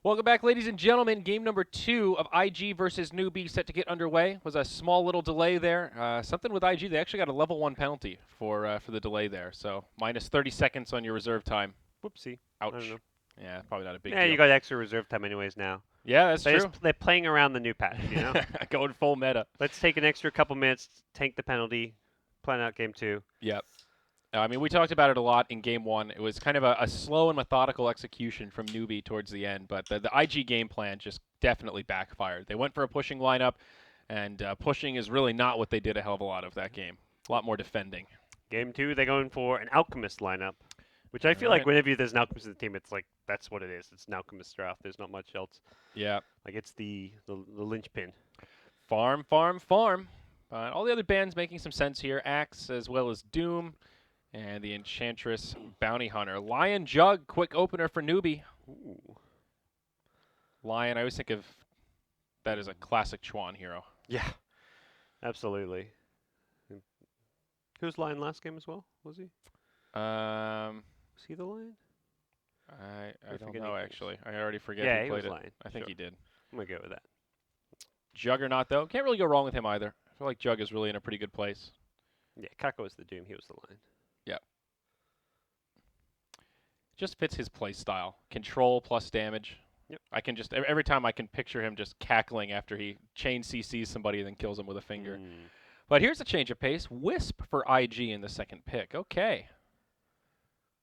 Welcome back, ladies and gentlemen. Game number 2 of IG versus Newbee set to get underway. Was a small little delay there. Something with IG, they actually got a level 1 penalty for the delay there. So minus 30 seconds on your reserve time. Whoopsie. I don't Ouch. know. Yeah, probably not a big Yeah, deal. you got extra reserve time anyways now. Yeah, that's true. They're playing around the new patch, you know? Going full meta. Let's take an extra couple minutes, tank the penalty, plan out game 2. Yep. I mean, we talked about it a lot in Game 1. It was kind of a slow and methodical execution from Newbee towards the end, but the IG game plan just definitely backfired. They went for a pushing lineup, and pushing is really not what they did a hell of a lot of that game. A lot more defending. Game 2, they're going for an Alchemist lineup, which I feel All like right. whenever there's an Alchemist in the team, it's like, that's what it is. It's an Alchemist draft. There's not much else. Yeah. Like, it's the linchpin. Farm, farm, farm. All the other bands making some sense here. Axe as well as Doom. And the Enchantress Bounty Hunter. Lion Jug, quick opener for Newbee. Ooh. Lion, I always think of that as a classic Chuan hero. Yeah, absolutely. Who was Lion last game as well? Was he? Um, Was he the Lion? I don't forgetting know, who was. actually. I already forget Yeah, who he played was it. Lion. I think Sure. he did. I'm going to go with that. Juggernaut, though. Can't really go wrong with him either. I feel like Jug is really in a pretty good place. Yeah, Kako was the Doom. He was the Lion. Just fits his play style. Control plus damage. Yep. I can just, every time I can picture him just cackling after he chain CCs somebody and then kills him with a finger. But here's a change of pace. Wisp for IG in the second pick. Okay.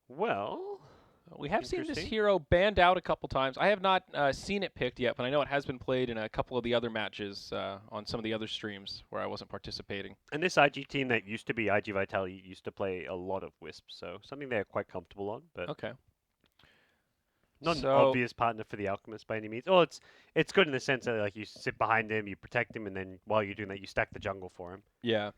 Well, We have seen this Interesting. hero banned out a couple times. I have not seen it picked yet, but I know it has been played in a couple of the other matches on some of the other streams where I wasn't participating. and this IG team that used to be IG Vitality used to play a lot of Wisp, so something they're quite comfortable on, but Okay. not So- an obvious partner for the Alchemist by any means. Oh, it's good in the sense that like you sit behind him, you protect him, and then while you're doing that, you stack the jungle for him. Yeah,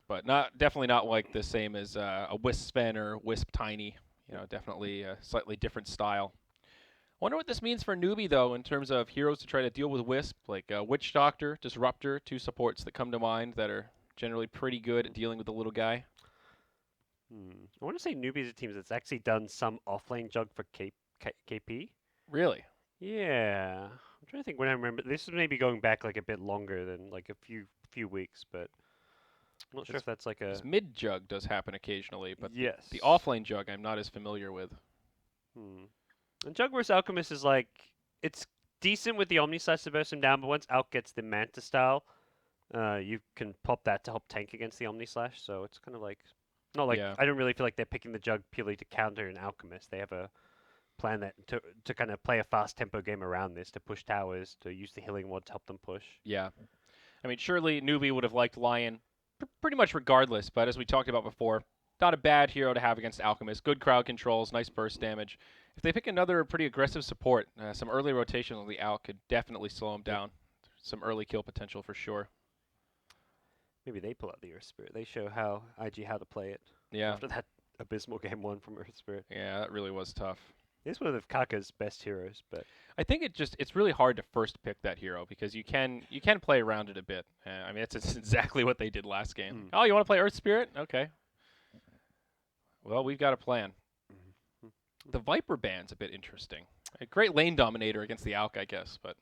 but definitely not like the same as a Wisp Sven or Wisp Tiny. You know, definitely a slightly different style. Wonder what this means for Newbee, though, in terms of heroes to try to deal with Wisp, like Witch Doctor, Disruptor, 2 supports that come to mind that are generally pretty good at dealing with the little guy. I want to say Newbie's a team that's actually done some offlane jug for KP. Really? Yeah, I'm trying to think when I remember. This is maybe going back like a bit longer than like a few weeks, but I'm not sure It's- if that's like a This mid jug does happen occasionally, but yes. the offlane jug I'm not as familiar with. And Jug vs Alchemist is like it's decent with the Omni Slash to burst him down, but once Alk gets the Manta style, you can pop that to help tank against the Omni Slash. So it's kind of like not like Yeah. I don't really feel like they're picking the Jug purely to counter an Alchemist. They have a plan that to kind of play a fast tempo game around this, to push towers, to use the healing ward to help them push. Yeah. I mean, surely Newbee would have liked Lion pretty much regardless, but as we talked about before, not a bad hero to have against Alchemist. Good crowd controls, nice burst damage. If they pick another pretty aggressive support, some early rotation on the Alk could definitely slow him down. Some early kill potential for sure. Maybe they pull out the Earth Spirit. They show how how to play it. Yeah. After that abysmal game 1 from Earth Spirit. Yeah, that really was tough. It's one of Kaka's best heroes, but I think it's really hard to first pick that hero because you can play around it a bit. I mean, it's exactly what they did last game. Oh, you want to play Earth Spirit? Okay. Well, we've got a plan. The Viper ban's a bit interesting. A great lane dominator against the Alk, I guess, but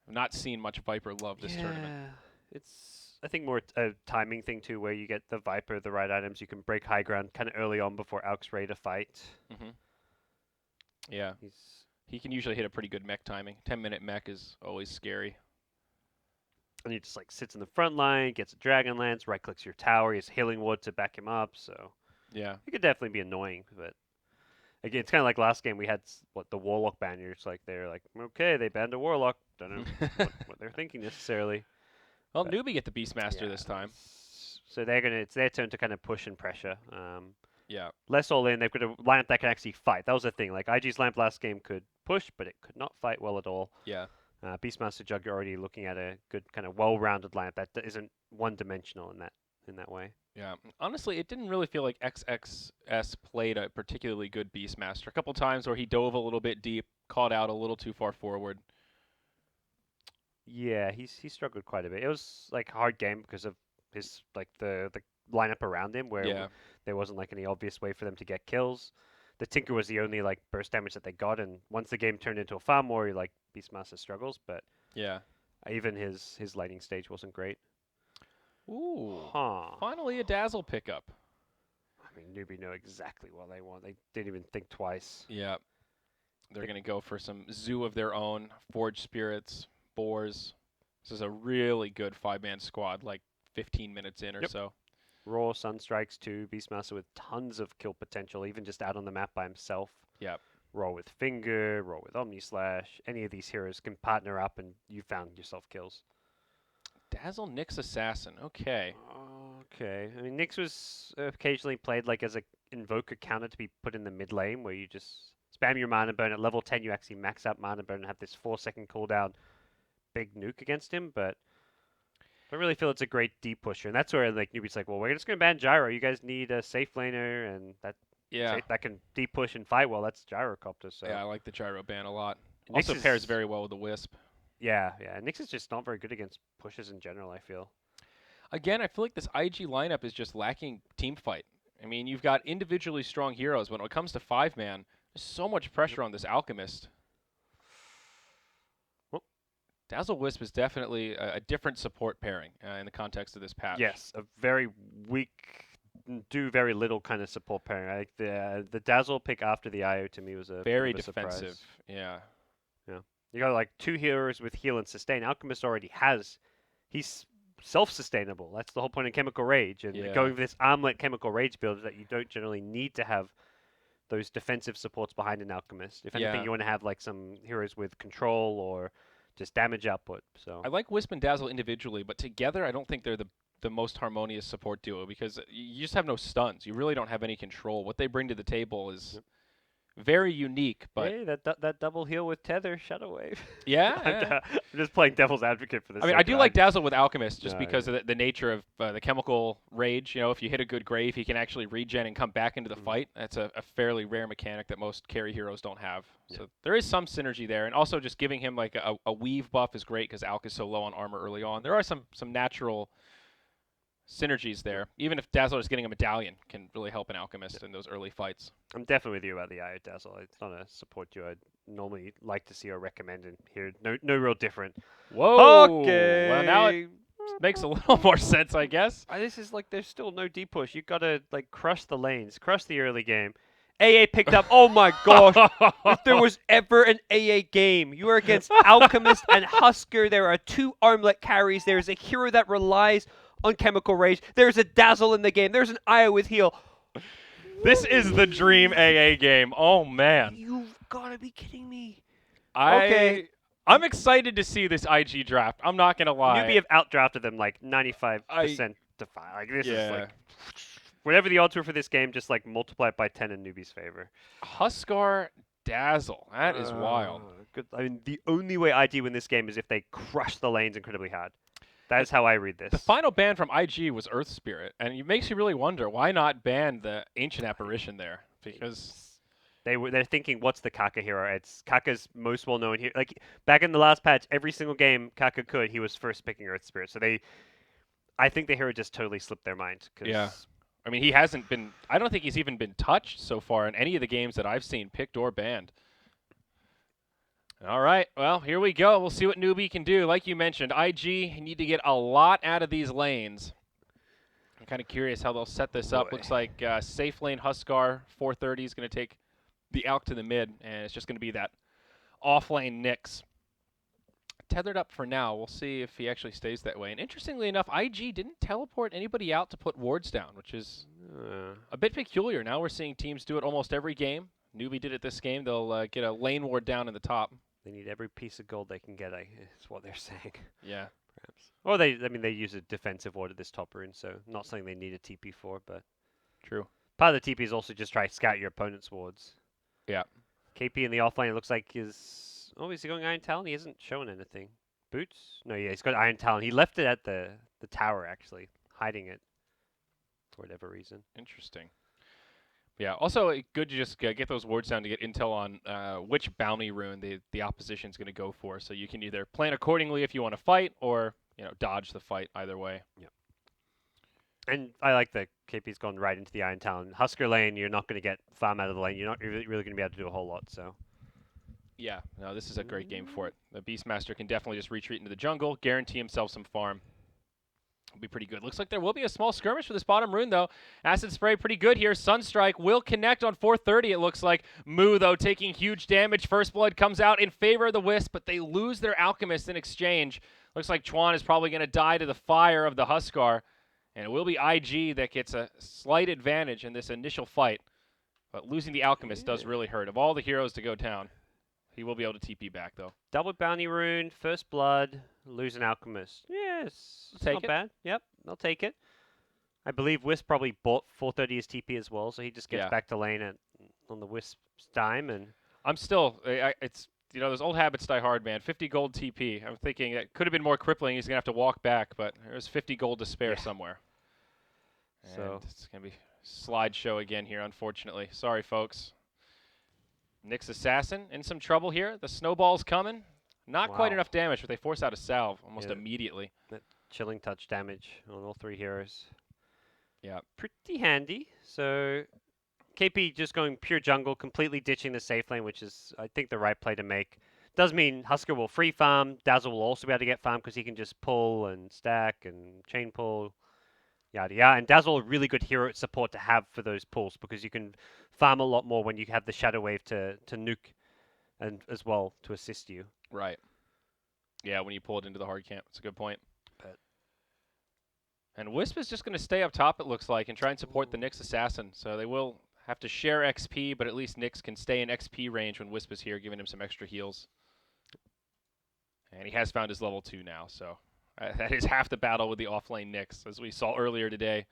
I've not seen much Viper love this tournament. It's I think more a timing thing too, where you get the Viper, the right items, you can break high ground kind of early on before Alk's ready to fight. Yeah, he can usually hit a pretty good mech timing. 10-minute mech is always scary. And he just like sits in the front line, gets a Dragon Lance, right clicks your tower, he has healing wood to back him up, so Yeah. it could definitely be annoying, but again, it's kind of like last game we had the Warlock ban. You're just like they're like, okay, they banned a Warlock. Don't know what they're thinking necessarily. Well, But- Newbee get the Beastmaster this time. So it's their turn to kind of push and pressure. Yeah. Less all in, they've got a lineup that can actually fight. That was the thing. Like IG's lineup last game could push, but it could not fight well at all. Yeah. Beastmaster Jug, you're already looking at a good kind of well-rounded lineup that isn't one-dimensional in that way. Yeah. Honestly, it didn't really feel like XXS played a particularly good Beastmaster. A couple times where he dove a little bit deep, caught out a little too far forward. Yeah, he struggled quite a bit. It was like a hard game because of his like the lineup around him where Yeah. there wasn't like any obvious way for them to get kills. the Tinker was the only like burst damage that they got, and once the game turned into a farm war, like Beastmaster struggles, but Yeah. even his lightning stage wasn't great. Ooh. Huh. Finally a Dazzle pickup. I mean, Newbie know exactly what they want. They didn't even think twice. Yeah. They're going to go for some zoo of their own, Forge Spirits, Boars. This is a really good 5-man squad, like 15 minutes in or Yep. so. Raw Sunstrikes too, Beastmaster with tons of kill potential, even just out on the map by himself. Yep. Raw with Finger, Raw with Omni Slash. Any of these heroes can partner up and you found yourself kills. Dazzle Nyx Assassin. Okay. Okay. I mean, Nyx was occasionally played like as a invoker counter to be put in the mid lane where you just spam your mana burn. At level 10, you actually max out mana burn and have this 4-second cooldown big nuke against him, but I don't really feel it's a great deep pusher. And that's where like Newbie's like, well, we're just going to ban Gyro. You guys need a safe laner and Yeah. that can deep push and fight well. That's Gyrocopter. So Yeah, I like the Gyro ban a lot. Nyx Also pairs is- very well with the Wisp. yeah. Nyx is just not very good against pushes in general, I feel. Again, I feel like this IG lineup is just lacking team fight. I mean, you've got individually strong heroes, but when it comes to 5-man, there's so much pressure on this Alchemist. Well- Dazzle Wisp is definitely a different support pairing in the context of this patch. Yes, a very weak, do very little kind of support pairing. Like the Dazzle pick after the IO to me was a Very bit of a surprise. defensive. Yeah. You got like 2 heroes with heal and sustain. Alchemist already has. He's self-sustainable. That's the whole point of Chemical Rage. And Yeah. going with this armlet Chemical Rage build is that you don't generally need to have those defensive supports behind an Alchemist. If anything, Yeah. you want to have like some heroes with control or just damage output. So I like Wisp and Dazzle individually, but together I don't think they're the most harmonious support duo because you just have no stuns. You really don't have any control. What they bring to the table is very unique, but hey, that double heal with Tether, Shadow Wave. yeah. I'm just playing devil's advocate for this. I mean, I do like Dazzle with Alchemist just No, because yeah. of the nature of the chemical rage. You know, if you hit a good grave, he can actually regen and come back into the fight. That's a fairly rare mechanic that most carry heroes don't have. Yeah. So there is some synergy there. And also just giving him like a weave buff is great because Alk is so low on armor early on. There are some natural synergies there. Even if Dazzle is getting a medallion can really help an Alchemist in those early fights. I'm definitely with you about the IO Dazzle. It's not a support duo I'd normally like to see or recommend in here. No real different. Whoa! Okay. Well, now it makes a little more sense, I guess. This is like there's still no deep push. You gotta like crush the lanes, crush the early game. AA picked up. Oh my gosh! If there was ever an AA game, you are against Alchemist and Husker. There are 2 armlet carries. There's a hero that relies on Chemical Rage. There's a Dazzle in the game. There's an IO with heal. This is the dream AA game. Oh man. You've gotta be kidding me. Okay. I'm excited to see this IG draft. I'm not gonna lie. Newbie have outdrafted them like 95% to 5. Like this is like whatever the odds were for this game, just like multiply it by 10 in Newbie's favor. Huskar Dazzle. That is wild. Good. I mean, the only way IG win this game is if they crush the lanes incredibly hard. That is how I read this. The final ban from IG was Earth Spirit, and it makes you really wonder why not ban the Ancient Apparition there? Because they're thinking, what's the Kaka hero? It's Kaka's most well-known hero. Like back in the last patch, every single game Kaka could, he was first picking Earth Spirit. So I think the hero just totally slipped their mind. yeah. I mean, he hasn't been. I don't think he's even been touched so far in any of the games that I've seen, picked or banned. All right, well, here we go. We'll see what Newbie can do. Like you mentioned, IG need to get a lot out of these lanes. I'm kind of curious how they'll set this up. Boy. Looks like safe lane Huskar 430 is going to take the Alk to the mid, and it's just going to be that off lane Nyx. Tethered up for now. We'll see if he actually stays that way. And interestingly enough, IG didn't teleport anybody out to put wards down, which is a bit peculiar. Now we're seeing teams do it almost every game. Newbie did it this game. They'll get a lane ward down in the top. They need every piece of gold they can get, is what they're saying. Yeah. Perhaps. Or they use a defensive ward at this top rune, so not something they need a TP for, but True. part of the TP is also just try to scout your opponent's wards. Yeah. KP in the offlane, it looks like is he going Iron Talon? He hasn't shown anything. Boots? No, yeah, he's got Iron Talon. He left it at the tower, actually, hiding it for whatever reason. Interesting. Yeah, also good to just get those wards down to get intel on which bounty rune the opposition's going to go for. So you can either plan accordingly if you want to fight or, dodge the fight either way. Yep. And I like that KP's gone right into the Iron Talon. Husker lane, you're not going to get farm out of the lane. You're not really going to be able to do a whole lot. So Yeah, no, this is a great game for it. The Beastmaster can definitely just retreat into the jungle, guarantee himself some farm. Will be pretty good. Looks like there will be a small skirmish for this bottom rune, though. Acid Spray pretty good here. Sunstrike will connect on 430, it looks like. Moo, though, taking huge damage. First Blood comes out in favor of the Wisp, but they lose their Alchemist in exchange. Looks like Chuan is probably going to die to the fire of the Huskar. And it will be IG that gets a slight advantage in this initial fight. But losing the Alchemist does really hurt. Of all the heroes to go down, he will be able to TP back, though. double bounty rune, first blood, lose an alchemist. Yes, it's not bad. Yep, I'll take it. I believe Wisp probably bought 430 as TP as well, so he just gets back to lane on the Wisp's dime. And I'm still, it's, you know, those old habits die hard, man. 50 gold TP. I'm thinking it could have been more crippling. He's going to have to walk back, but there's 50 gold to spare somewhere. So it's going to be slideshow again here, unfortunately. Sorry, folks. Nyx Assassin in some trouble here. The snowball's coming. Not quite enough damage, but they force out a salve almost immediately. That chilling touch damage on all three heroes. Yeah. Pretty handy. So KP just going pure jungle, completely ditching the safe lane, which is, I think, the right play to make. Does mean Husker will free farm. Dazzle will also be able to get farm because he can just pull and stack and chain pull. Yada yada. And Dazzle a really good hero support to have for those pulls because you can farm a lot more when you have the Shadow Wave to nuke and as well to assist you. Right. Yeah, when you pull it into the hard camp. It's a good point. And Wisp is just going to stay up top, it looks like, and try and support the Nyx Assassin. So they will have to share XP, but at least Nyx can stay in XP range when Wisp is here, giving him some extra heals. And he has found his level 2 now, so that is half the battle with the offlane Nyx, as we saw earlier today.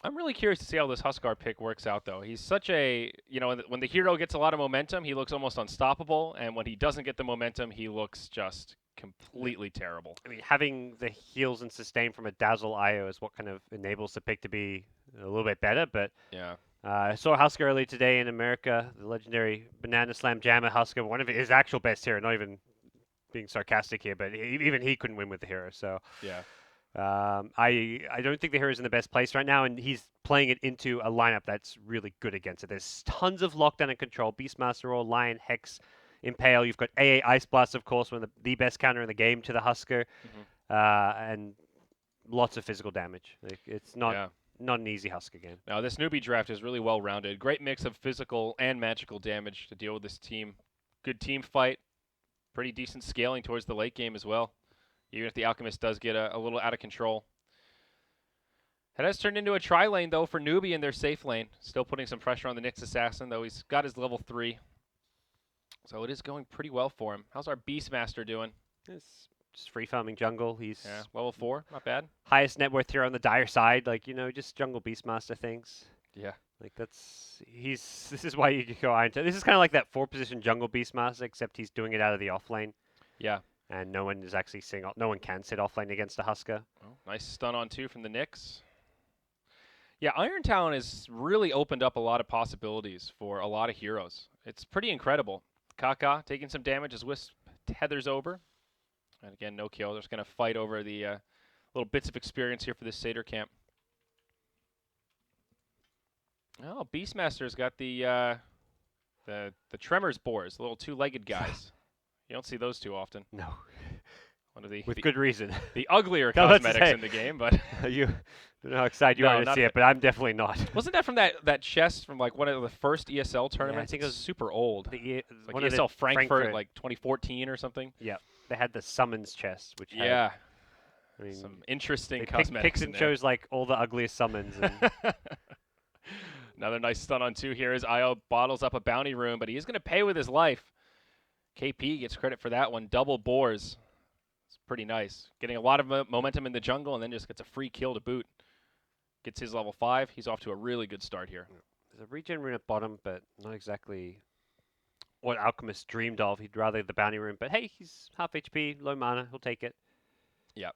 I'm really curious to see how this Huskar pick works out, though. He's such a, you know, when the hero gets a lot of momentum, he looks almost unstoppable, and when he doesn't get the momentum, he looks just completely terrible. I mean, having the heals and sustain from a Dazzle IO is what kind of enables the pick to be a little bit better, but yeah. I saw Husker earlier today in America, the legendary Banana Slam Jammer Husker, one of his actual best hero, not even being sarcastic here, but even he couldn't win with the hero, so yeah. I don't think the hero's in the best place right now, and he's playing it into a lineup that's really good against it. There's tons of lockdown and control. Beastmaster Roar, Lion, Hex, Impale. You've got AA Ice Blast, of course, one of the best counter in the game to the Husker, and lots of physical damage. Like, it's not an easy Husker game. Now, this newbie draft is really well-rounded. Great mix of physical and magical damage to deal with this team. Good team fight. Pretty decent scaling towards the late game as well, even if the Alchemist does get a little out of control. It has turned into a tri-lane, though, for Newbee in their safe lane. Still putting some pressure on the Nyx Assassin, though he's got his level 3. So it is going pretty well for him. How's our Beastmaster doing? It's just free farming jungle. He's level 4, not bad. Highest net worth hero on the dire side. Like, you know, just jungle Beastmaster things. Yeah. Like, this is why you go Iron Talon. This is kind of like that 4-position jungle Beastmaster, except he's doing it out of the offlane. Yeah. And no one is actually seeing, no one can sit offlane against a Husker. Oh, nice stun on 2 from the Nyx. Yeah, Iron Talon has really opened up a lot of possibilities for a lot of heroes. It's pretty incredible. Kaka taking some damage as Wisp tethers over. And again, no kill. They're just going to fight over the little bits of experience here for this Satyr camp. Oh, Beastmaster's got the Tremors boars, the little 2-legged guys. You don't see those too often. No. One of the With good reason. The uglier cosmetics in the game, but you don't know how excited you are to see it, but I'm definitely not. Wasn't that from that chest from like one of the first ESL tournaments? Yeah, I think it was super old. Like one ESL Frankfurt, like 2014 or something. Yeah, they had the summons chest, which had, I mean, some interesting cosmetics. Picks and chose like all the ugliest summons. And another nice stun on 2 here as Io bottles up a bounty rune, but he's going to pay with his life. KP gets credit for that one. Double boars. It's pretty nice. Getting a lot of momentum in the jungle and then just gets a free kill to boot. Gets his level 5. He's off to a really good start here. There's a regen rune at bottom, but not exactly what Alchemist dreamed of. He'd rather the bounty rune, but hey, he's half HP, low mana. He'll take it. Yeah.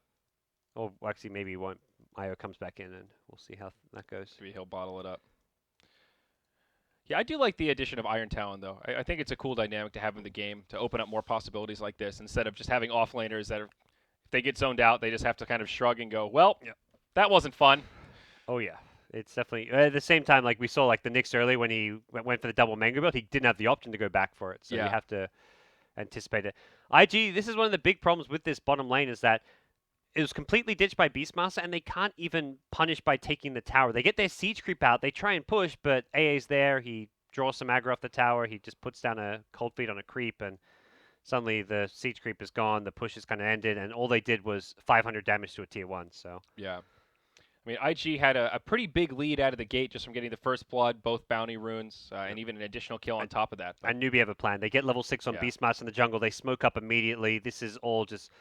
Or actually, maybe he won't. Io comes back in, and we'll see how that goes. Maybe he'll bottle it up. Yeah, I do like the addition of Iron Talon, though. I think it's a cool dynamic to have in the game to open up more possibilities like this instead of just having offlaners that are, if they get zoned out, they just have to kind of shrug and go, well, That wasn't fun. Oh yeah, it's definitely at the same time. Like we saw, like the Knicks early when he went for the double mango build, he didn't have the option to go back for it. So you Yeah. have to anticipate it. IG, this is one of the big problems with this bottom lane is that it was completely ditched by Beastmaster, and they can't even punish by taking the tower. They get their siege creep out, they try and push, but AA's there. He draws some aggro off the tower. He just puts down a cold feet on a creep, and suddenly the siege creep is gone. The push is kind of ended, and all they did was 500 damage to a tier 1. So Yeah. I mean, IG had a pretty big lead out of the gate just from getting the first blood, both bounty runes, and even an additional kill on top of that. But and Newbee have a plan. They get level 6 on Yeah. Beastmaster in the jungle. They smoke up immediately. This is all just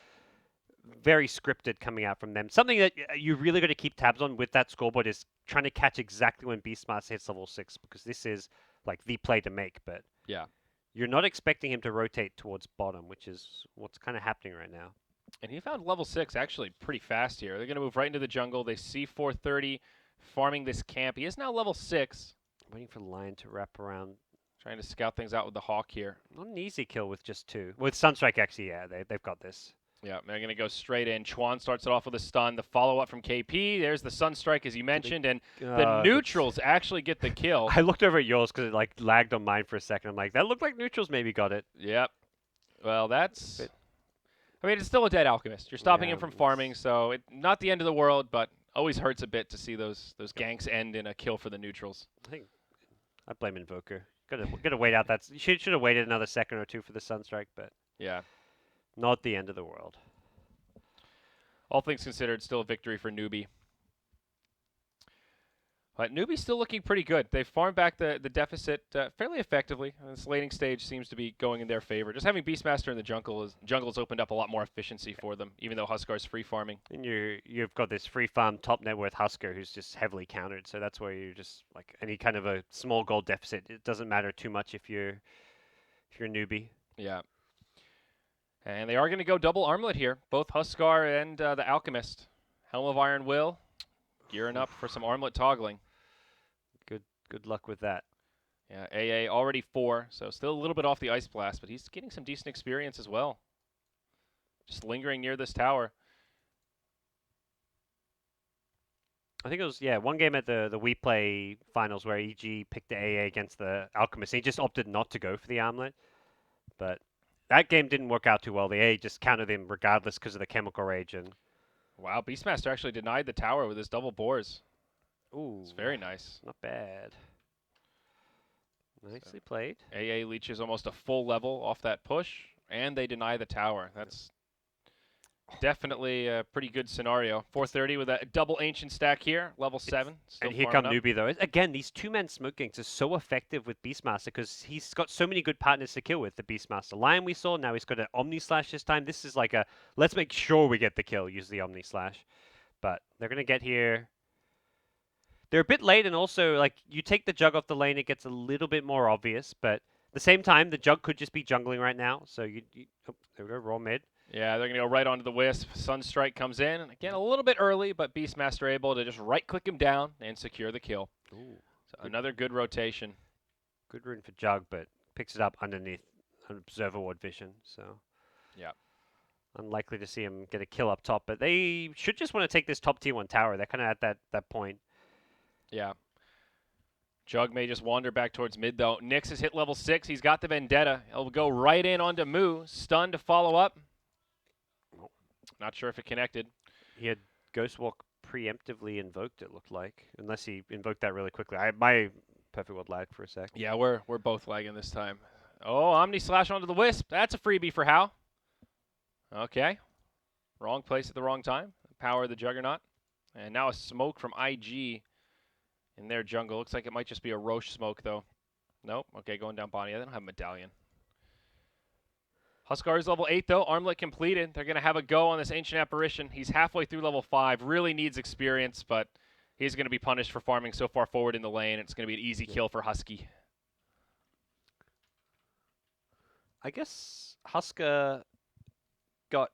very scripted coming out from them. Something that you really got to keep tabs on with that scoreboard is trying to catch exactly when Beastmaster hits level 6, because this is like the play to make. But Yeah. you're not expecting him to rotate towards bottom, which is what's kind of happening right now. And he found level 6 actually pretty fast here. They're going to move right into the jungle. They see 430 farming this camp. He is now level 6. Waiting for the Lion to wrap around. Trying to scout things out with the Hawk here. Not an easy kill with just 2. With Sunstrike, actually, yeah, they've got this. Yeah, they're going to go straight in. Chuan starts it off with a stun. The follow-up from KP. There's the Sunstrike, as you mentioned. And the neutrals actually get the kill. I looked over at yours because it like lagged on mine for a second. I'm like, that looked like neutrals maybe got it. Yep. Well, that's... I mean, it's still a dead Alchemist. You're stopping him from farming, so not the end of the world, but always hurts a bit to see those ganks end in a kill for the neutrals. I think I blame Invoker. Gotta wait out that. You should have waited another second or two for the Sunstrike, but Yeah. not the end of the world. All things considered, still a victory for Newbee. But Newbee's still looking pretty good. They've farmed back the deficit fairly effectively. This laning stage seems to be going in their favor. Just having Beastmaster in the jungle's opened up a lot more efficiency for them, even though Huskar's free farming. And you've got this free farm top net worth Husker who's just heavily countered, so that's where you're just like any kind of a small gold deficit. It doesn't matter too much if you're a newbie. Yeah. And they are going to go double armlet here, both Huskar and the Alchemist. Helm of Iron Will gearing up for some armlet toggling. Good luck with that. Yeah, AA already 4, so still a little bit off the Ice Blast, but he's getting some decent experience as well. Just lingering near this tower. I think it was, one game at the We Play finals where EG picked the AA against the Alchemist. He just opted not to go for the armlet. But that game didn't work out too well. The AA just countered him regardless because of the Chemical Rage. And Wow, Beastmaster actually denied the tower with his double boars. ooh, It's very nice. not bad. Nicely played. AA leeches almost a full level off that push, and they deny the tower. That's definitely a pretty good scenario. 430 with a double ancient stack here, level 7. And here come Newbee, though. Again, these two-man smoke ganks are so effective with Beastmaster because he's got so many good partners to kill with the Beastmaster. Lion we saw, now he's got an Omni Slash this time. This is like a, let's make sure we get the kill, use the Omni Slash. But they're going to get here. They're a bit late, and also, like, you take the Jug off the lane, it gets a little bit more obvious. But at the same time, the Jug could just be jungling right now. So, oh, there we go, raw mid. Yeah, they're going to go right onto the Wisp. Sunstrike comes in, and again, a little bit early, but Beastmaster able to just right-click him down and secure the kill. Ooh, So another good rotation. good rune for Jug, but picks it up underneath an Observer Ward vision. So, Yeah. unlikely to see him get a kill up top. But they should just want to take this top tier 1 tower. They're kind of at that point. Yeah. Jug may just wander back towards mid, though. Nyx has hit level 6. He's got the Vendetta. He'll go right in onto Moo. Stun to follow up. Not sure if it connected. He had Ghostwalk preemptively invoked, it looked like. Unless he invoked that really quickly. My Perfect World lagged for a sec. Yeah, we're both lagging this time. Oh, Omni Slash onto the Wisp. That's a freebie for Hao. Okay. Wrong place at the wrong time. Power of the Juggernaut. And now a smoke from IG in their jungle. Looks like it might just be a Roche smoke, though. Nope. Okay, going down Bonnie. They don't have Medallion. Huskar is level 8, though. Armlet completed. They're going to have a go on this Ancient Apparition. He's halfway through level 5. Really needs experience, but he's going to be punished for farming so far forward in the lane. It's going to be an easy kill for Husky. I guess Husker got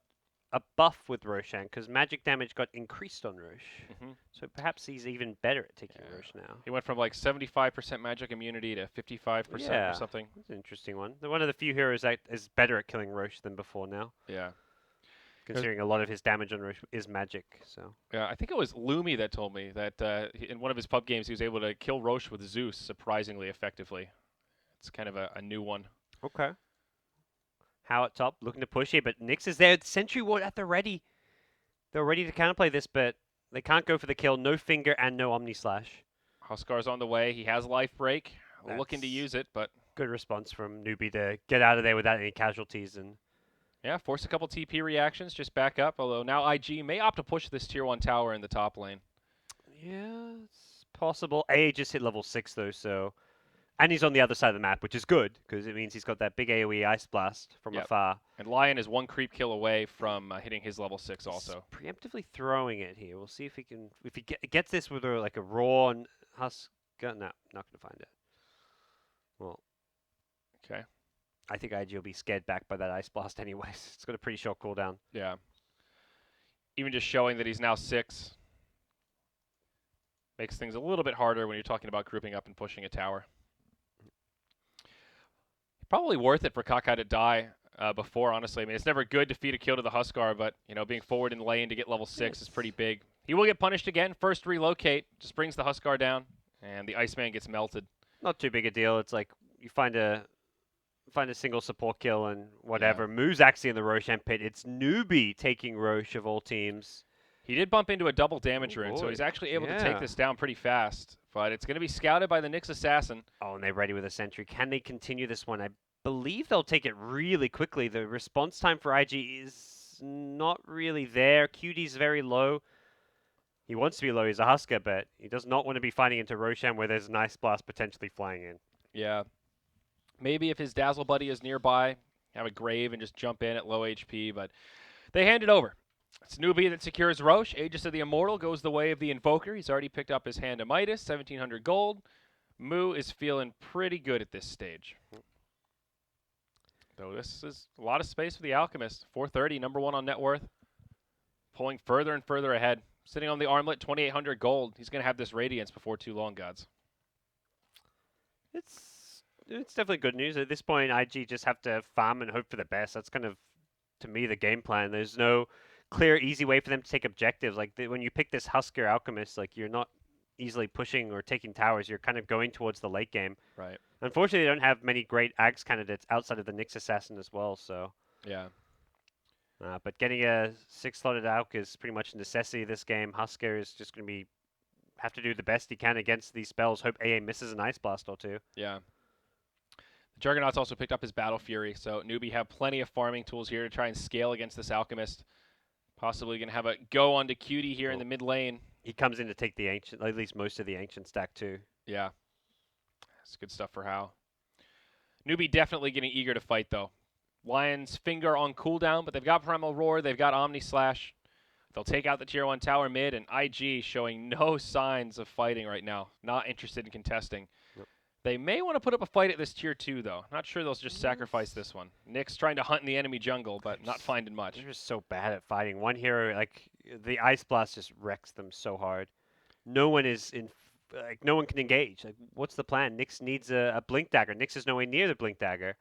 a buff with Roshan because magic damage got increased on Roche. So perhaps he's even better at taking Roche now. He went from like 75% magic immunity to 55% or something. That's an interesting one. They're one of the few heroes that is better at killing Roche than before now. Yeah. considering a lot of his damage on Roche is magic. So Yeah, I think it was Lumi that told me that in one of his pub games he was able to kill Roche with Zeus surprisingly effectively. It's kind of a new one. okay. How at top, looking to push here, but Nyx is there. Sentry Ward at the ready. They're ready to counterplay this, but they can't go for the kill. No finger and no Omni Slash. Huskar's on the way. He has life break. Looking to That's use it, but good response from Newbee to get out of there without any casualties. And yeah, force a couple TP reactions, just back up. Although now IG may opt to push this tier 1 tower in the top lane. yeah, it's possible. AA just hit level 6 though, so and he's on the other side of the map, which is good because it means he's got that big AoE Ice Blast from afar. And Lion is one creep kill away from hitting his level 6 also. He's preemptively throwing it here. We'll see if he can. If he gets this with like a raw and Husker. No, not gonna find it. Well, okay. I think IG will be scared back by that Ice Blast anyways. It's got a pretty short cooldown. Yeah. Even just showing that he's now 6 makes things a little bit harder when you're talking about grouping up and pushing a tower. Probably worth it for Kakai to die before, honestly. I mean, it's never good to feed a kill to the Huskar, but, you know, being forward in the lane to get level 6 is pretty big. He will get punished again. First relocate just brings the Huskar down, and the Iceman gets melted. Not too big a deal. It's like you find a single support kill and whatever. Yeah. Moo's actually in the Roshan pit. It's Newbee taking Roche of all teams. He did bump into a double damage rune, so he's actually able to take this down pretty fast. But it's going to be scouted by the Nyx Assassin. Oh, and they're ready with a sentry. Can they continue this one? I believe they'll take it really quickly. The response time for IG is not really there. QD's very low. He wants to be low. He's a Husker, but he does not want to be fighting into Roshan where there's an Ice Blast potentially flying in. Yeah. Maybe if his Dazzle buddy is nearby, have a Grave and just jump in at low HP, but they hand it over. It's Newbee that secures Roche. Aegis of the Immortal goes the way of the Invoker. He's already picked up his Hand of Midas, 1,700 gold. Moo is feeling pretty good at this stage. Though this is a lot of space for the Alchemist. 430, number 1 on net worth. Pulling further and further ahead. Sitting on the armlet, 2,800 gold. He's going to have this Radiance before too long, Godz. It's definitely good news. At this point, IG just have to farm and hope for the best. That's kind of, to me, the game plan. There's no clear, easy way for them to take objectives. Like when you pick this Husker Alchemist, like you're not easily pushing or taking towers. You're kind of going towards the late game. Right. Unfortunately, they don't have many great Ags candidates outside of the Nyx Assassin as well. So yeah. But getting a 6-slotted Alk is pretty much a necessity this game. Husker is just going to have to do the best he can against these spells. Hope AA misses an Ice Blast or two. Yeah. The Juggernaut's also picked up his Battle Fury, so Newbee have plenty of farming tools here to try and scale against this Alchemist. Possibly going to have a go onto Cutie here in the mid lane. He comes in to take the Ancient, at least most of the Ancient stack too. Yeah. That's good stuff for How. Newbee definitely getting eager to fight, though. Lion's Finger on cooldown, but they've got Primal Roar, they've got Omni Slash. They'll take out the tier 1 tower mid, and IG showing no signs of fighting right now. Not interested in contesting. Yep. They may want to put up a fight at this tier 2, though. Not sure they'll just sacrifice this one. Nyx trying to hunt in the enemy jungle, but not finding much. They're just so bad at fighting. One hero, like, the Ice Blast just wrecks them so hard. No one is in... Like, no one can engage. Like, what's the plan? Nyx needs a Blink Dagger. Nyx is nowhere near the Blink Dagger.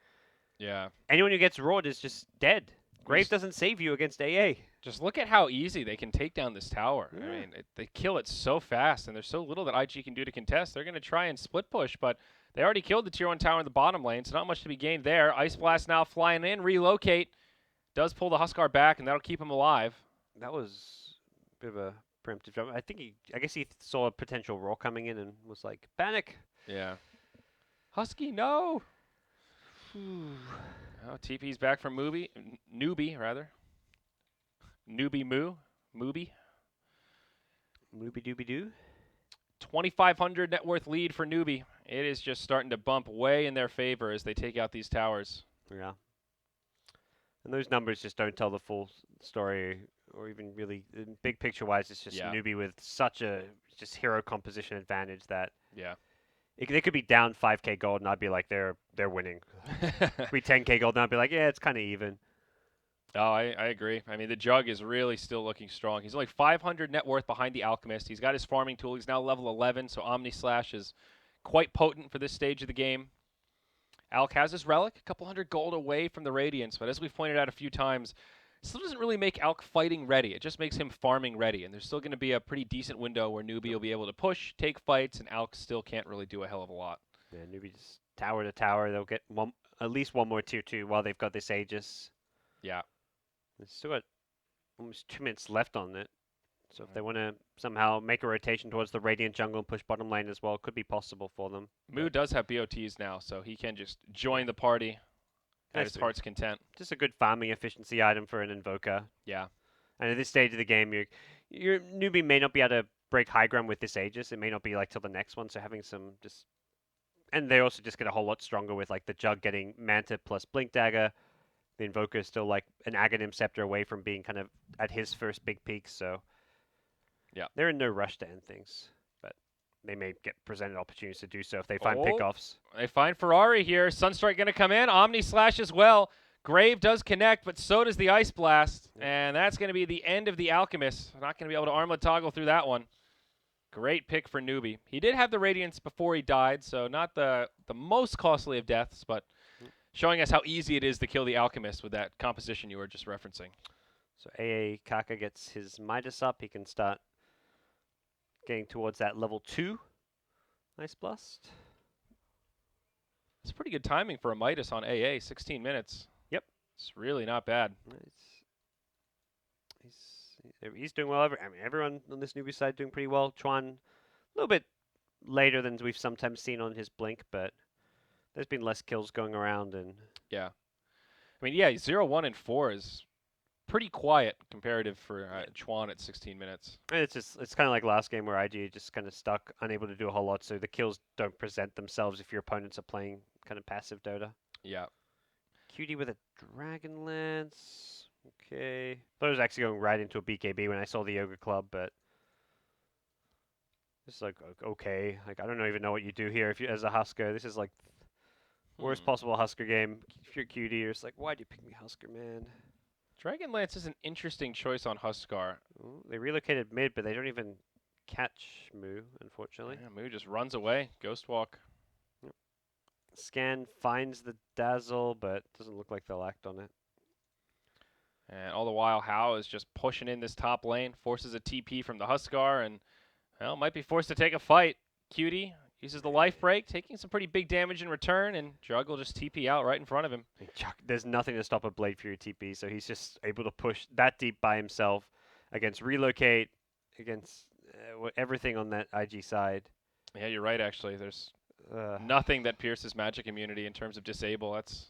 Yeah. Anyone who gets roared is just dead. Grave doesn't save you against AA. Just look at how easy they can take down this tower. Yeah. I mean, they kill it so fast, and there's so little that IG can do to contest. They're going to try and split push, but they already killed the tier 1 tower in the bottom lane, so not much to be gained there. Ice Blast now flying in, relocate. Does pull the Huskar back, and that'll keep him alive. That was a bit of a preemptive jump. I guess he saw a potential roar coming in and was like, panic. Yeah. Husky, no! Oh, TP's back from Newbee, rather. Newbee Moo. Moobie. Moobie Doobie Doo. 2,500 net worth lead for Newbee. It is just starting to bump way in their favor as they take out these towers. Yeah. And those numbers just don't tell the full story, or even really, big picture-wise, it's just Newbee with such a just hero composition advantage that they could be down 5k gold, and I'd be like, they're winning. Be 10k gold, and I'd be like, yeah, it's kind of even. Oh, I agree. I mean, the Jug is really still looking strong. He's only 500 net worth behind the Alchemist. He's got his farming tool. He's now level 11, so Omni Slash is quite potent for this stage of the game. Alk has his Relic, a couple hundred gold away from the Radiance, but as we've pointed out a few times, still doesn't really make Alk fighting ready. It just makes him farming ready. And there's still going to be a pretty decent window where Newbee will be able to push, take fights, and Alk still can't really do a hell of a lot. Yeah, Newbee just tower to tower. They'll get at least one more tier 2 while they've got this Aegis. Yeah. They've still got almost 2 minutes left on it. So if they want to somehow make a rotation towards the Radiant jungle and push bottom lane as well, it could be possible for them. Moo does have BOTs now, so he can just join the party at his heart's content. Just a good farming efficiency item for an Invoker. Yeah. And at this stage of the game, your Newbie may not be able to break high ground with this Aegis. It may not be like till the next one. So having some just, and they also just get a whole lot stronger with like the Jug getting Manta plus Blink Dagger. The Invoker is still like an Aghanim Scepter away from being kind of at his first big peak. So yeah, they're in no rush to end things, but they may get presented opportunities to do so if they find pickoffs. They find Ferrari here. Sunstrike going to come in. Omni Slash as well. Grave does connect, but so does the Ice Blast. And that's going to be the end of the Alchemist. Not going to be able to armlet toggle through that one. Great pick for Newbee. He did have the Radiance before he died, so not the most costly of deaths, but showing us how easy it is to kill the Alchemist with that composition you were just referencing. So AA Kaka gets his Midas up. He can start getting towards that level 2. Nice Blast. It's pretty good timing for a Midas on AA, 16 minutes. Yep. It's really not bad. He's doing well. Everyone on this Newbie side doing pretty well. Chuan, a little bit later than we've sometimes seen on his Blink, but there's been less kills going around. And yeah. I mean, yeah, 0, 1, and 4 is pretty quiet comparative for Chuan at 16 minutes. And it's kind of like last game where IG just kind of stuck, unable to do a whole lot, so the kills don't present themselves if your opponents are playing kind of passive Dota. Yeah. QD with a Dragon Lance. Okay. Thought it was actually going right into a BKB when I saw the Yoga Club, but it's like, okay. Like, I don't even know what you do here if you as a Husker. This is like worst possible Husker game. If you're QD, you're just like, why'd you pick me Husker, man? Dragonlance is an interesting choice on Huskar. Ooh, they relocated mid, but they don't even catch Moo, unfortunately. Yeah, Moo just runs away. Ghost Walk. Yep. Scan finds the Dazzle, but doesn't look like they'll act on it. And all the while, Hao is just pushing in this top lane, forces a TP from the Huskar, and, well, might be forced to take a fight. Cutie uses the life break, taking some pretty big damage in return, and Jug will just TP out right in front of him. There's nothing to stop a Blade Fury TP, so he's just able to push that deep by himself against Relocate, against everything on that IG side. Yeah, you're right, actually. There's nothing that pierces magic immunity in terms of disable. It's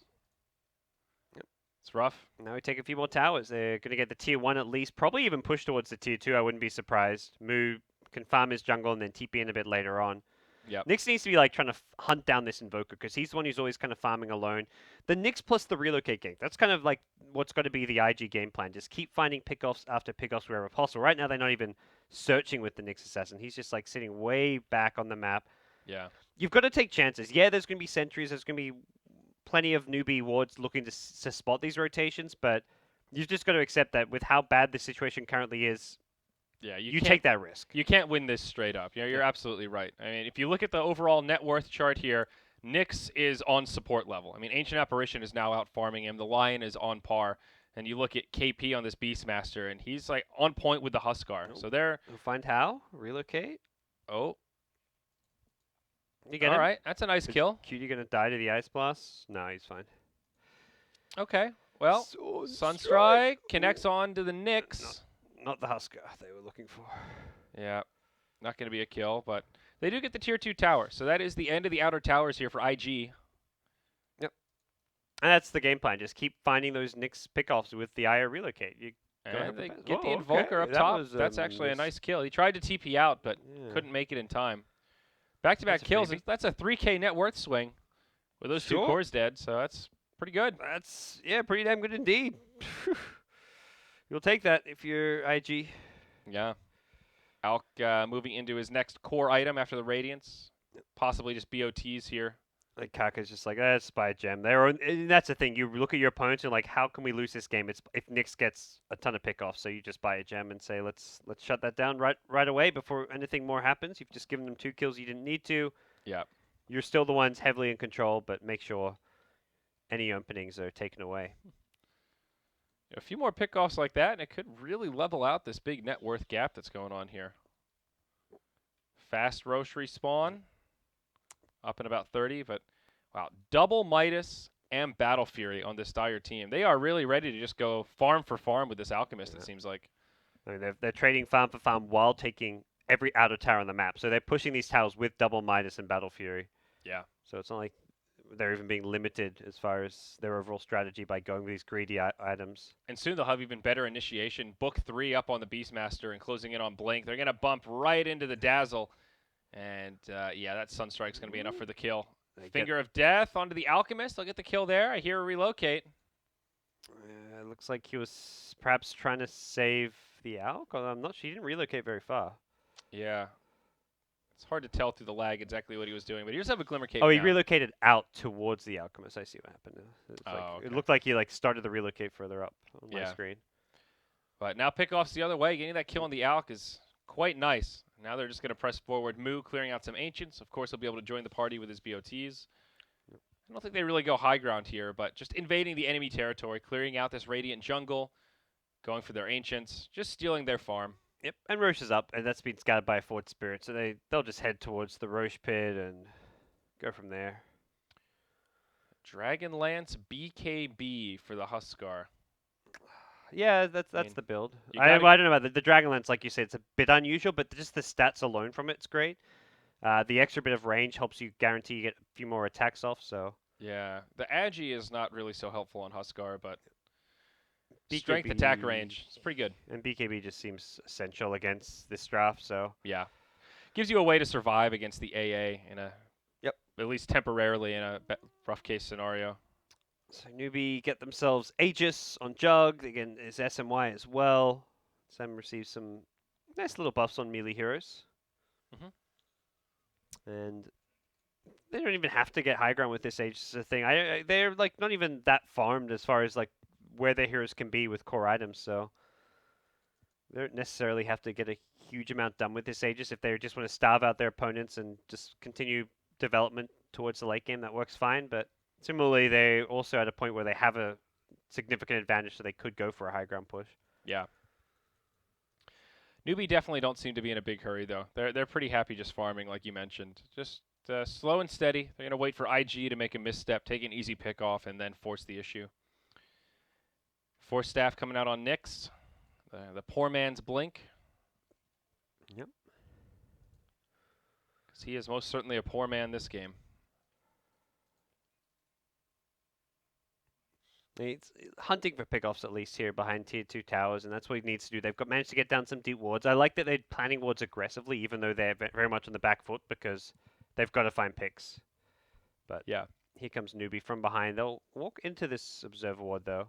rough. Now we take a few more towers. They're going to get the tier 1 at least, probably even push towards the tier 2. I wouldn't be surprised. Moo can farm his jungle and then TP in a bit later on. Yep. Nyx needs to be like trying to hunt down this Invoker because he's the one who's always kind of farming alone. The Nyx plus the Relocate gank, that's kind of like what's got to be the IG game plan. Just keep finding pickoffs after pickoffs wherever possible. Right now they're not even searching with the Nyx Assassin. He's just like sitting way back on the map. Yeah. You've got to take chances. Yeah, there's going to be sentries. There's going to be plenty of newbie wards looking to spot these rotations, but you've just got to accept that with how bad the situation currently is, yeah, you take that risk. You can't win this straight up. You're absolutely right. I mean, if you look at the overall net worth chart here, Nyx is on support level. I mean, Ancient Apparition is now out farming him. The Lion is on par. And you look at KP on this Beastmaster, and he's like on point with the Huskar. So they're... Find how? Relocate? Oh. You get All right, that's a nice kill. Cutie gonna die to the Ice Blast? No, he's fine. Okay, well, Sunstrike connects on to the Nyx. Not the Husker they were looking for. Yeah, not going to be a kill, but they do get the tier 2 tower. So that is the end of the outer towers here for IG. Yep. And that's the game plan. Just keep finding those Nyx pickoffs with the IO Relocate. And they get the Invoker up top. That's actually a nice kill. He tried to TP out, but couldn't make it in time. Back-to-back kills. That's a 3K net worth swing with those 2 cores dead, so that's pretty good. That's, pretty damn good indeed. You'll take that if you're IG. Yeah. Alk moving into his next core item after the Radiance. Possibly just BOTs here. Like Kaka's just like, let's buy a gem. And that's the thing. You look at your opponents and like, how can we lose this game? It's if Nyx gets a ton of pickoffs, so you just buy a gem and say, let's shut that down right away before anything more happens. You've just given them 2 kills you didn't need to. Yeah. You're still the ones heavily in control, but make sure any openings are taken away. A few more pickoffs like that, and it could really level out this big net worth gap that's going on here. Fast Roche respawn, up in about 30, but wow, double Midas and Battle Fury on this Dire team. They are really ready to just go farm for farm with this Alchemist, it seems like. I mean, they're trading farm for farm while taking every outer tower on the map. So they're pushing these towers with double Midas and Battle Fury. Yeah. So it's not like they're even being limited as far as their overall strategy by going with these greedy items. And soon they'll have even better initiation. Book 3 up on the Beastmaster and closing in on Blink. They're going to bump right into the Dazzle. And yeah, that Sunstrike's going to be enough for the kill. Finger of Death onto the Alchemist. They'll get the kill there. I hear a relocate. It looks like he was perhaps trying to save the Alch. I'm not sure. He didn't relocate very far. Yeah. It's hard to tell through the lag exactly what he was doing, but he does have a Glimmer Cape Oh, he now. relocated out towards the Alchemist. I see what happened. Okay. It looked like he started the relocate further up on my screen. But now pickoffs the other way. Getting that kill on the Alch is quite nice. Now they're just going to press forward. Moo clearing out some Ancients. Of course, he'll be able to join the party with his BOTs. I don't think they really go high ground here, but just invading the enemy territory, clearing out this Radiant jungle, going for their Ancients, just stealing their farm. Yep, and Roche is up, and that's been scattered by a Forward Spirit, so they'll just head towards the Roche pit and go from there. Dragonlance BKB for the Huskar. Yeah, that's the build. You I gotta- don't know about the Dragonlance, like you said, it's a bit unusual, but just the stats alone from it's great. The extra bit of range helps you guarantee you get a few more attacks off, so... Yeah, the Agi is not really so helpful on Huskar, but BKB strength attack range, it's pretty good. And BKB just seems essential against this draft, so... Yeah. Gives you a way to survive against the AA in a... Yep. At least temporarily in a rough case scenario. So Newbee get themselves Aegis on Jug. Again, is SMY as well. Sam receives some nice little buffs on melee heroes. And they don't even have to get high ground with this Aegis thing. They're not even that farmed as far as where their heroes can be with core items. So they don't necessarily have to get a huge amount done with this Aegis. If they just want to starve out their opponents and just continue development towards the late game, that works fine. But similarly, they're also at a point where they have a significant advantage, so they could go for a high ground push. Yeah. Newbee definitely don't seem to be in a big hurry, though. They're pretty happy just farming, like you mentioned. Just slow and steady. They're going to wait for IG to make a misstep, take an easy pick off, and then force the issue. Force staff coming out on Nyx. The poor man's Blink. Yep. Because he is most certainly a poor man this game. It's hunting for pickoffs at least here behind tier 2 towers, and that's what he needs to do. They've managed to get down some deep wards. I like that they're planning wards aggressively, even though they're very much on the back foot, because they've got to find picks. But yeah, here comes Newbee from behind. They'll walk into this observer ward though,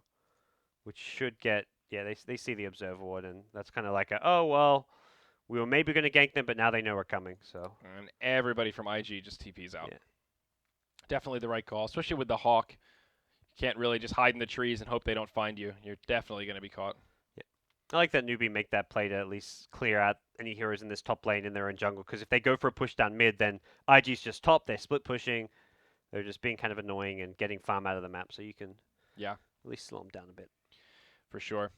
which should get they see the observer ward, and that's kind of like oh well, we were maybe going to gank them, but now they know we're coming. So and everybody from IG just TPs out. Yeah. Definitely the right call, especially with the Hawk. You can't really just hide in the trees and hope they don't find you. You're definitely going to be caught. Yeah. I like that Newbee make that play to at least clear out any heroes in this top lane in their own jungle, because if they go for a push down mid, then IG's just top, they're split pushing, they're just being kind of annoying and getting farm out of the map, so you can at least slow them down a bit. For sure.